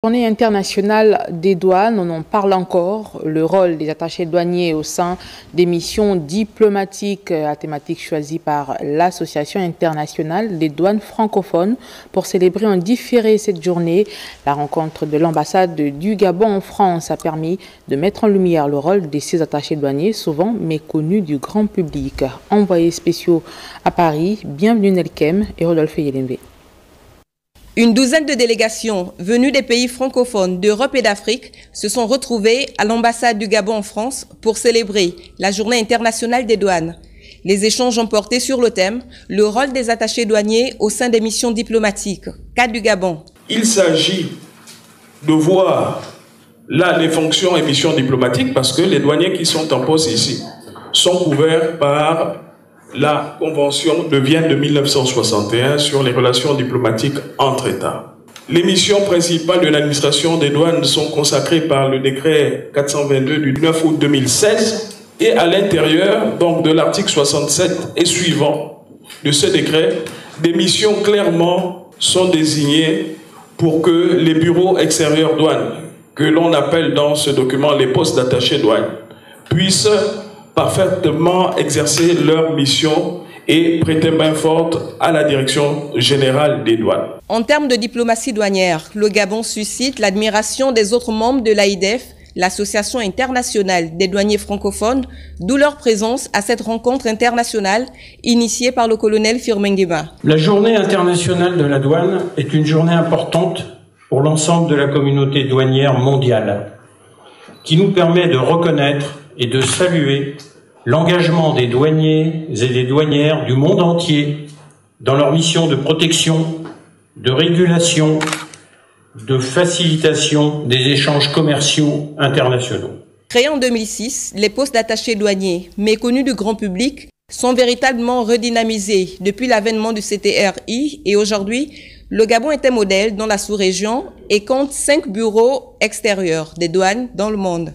Journée internationale des douanes, on en parle encore. Le rôle des attachés douaniers au sein des missions diplomatiques à thématique choisie par l'Association internationale des douanes francophones pour célébrer en différé cette journée. La rencontre de l'ambassade du Gabon en France a permis de mettre en lumière le rôle de ces attachés douaniers, souvent méconnus du grand public. Envoyés spéciaux à Paris, bienvenue Nelkem et Rodolphe Yelembe. Une douzaine de délégations venues des pays francophones d'Europe et d'Afrique se sont retrouvées à l'ambassade du Gabon en France pour célébrer la Journée internationale des douanes. Les échanges ont porté sur le thème « Le rôle des attachés douaniers au sein des missions diplomatiques » cadre du Gabon. Il s'agit de voir là les fonctions et missions diplomatiques parce que les douaniers qui sont en poste ici sont couverts par la Convention de Vienne de 1961 sur les relations diplomatiques entre États. Les missions principales de l'administration des douanes sont consacrées par le décret 422 du 9 août 2016 et à l'intérieur donc de l'article 67 et suivant de ce décret, des missions clairement sont désignées pour que les bureaux extérieurs douanes, que l'on appelle dans ce document les postes d'attachés douane, puissent parfaitement exercer leur mission et prêter main forte à la direction générale des douanes. En termes de diplomatie douanière, le Gabon suscite l'admiration des autres membres de l'AIDEF, l'Association internationale des douaniers francophones, d'où leur présence à cette rencontre internationale initiée par le colonel Firmin Nguema. La Journée internationale de la douane est une journée importante pour l'ensemble de la communauté douanière mondiale, qui nous permet de reconnaître et de saluer l'engagement des douaniers et des douanières du monde entier dans leur mission de protection, de régulation, de facilitation des échanges commerciaux internationaux. Créés en 2006, les postes d'attachés douaniers, méconnus du grand public, sont véritablement redynamisés depuis l'avènement du CTRI et aujourd'hui, le Gabon est un modèle dans la sous-région et compte 5 bureaux extérieurs des douanes dans le monde.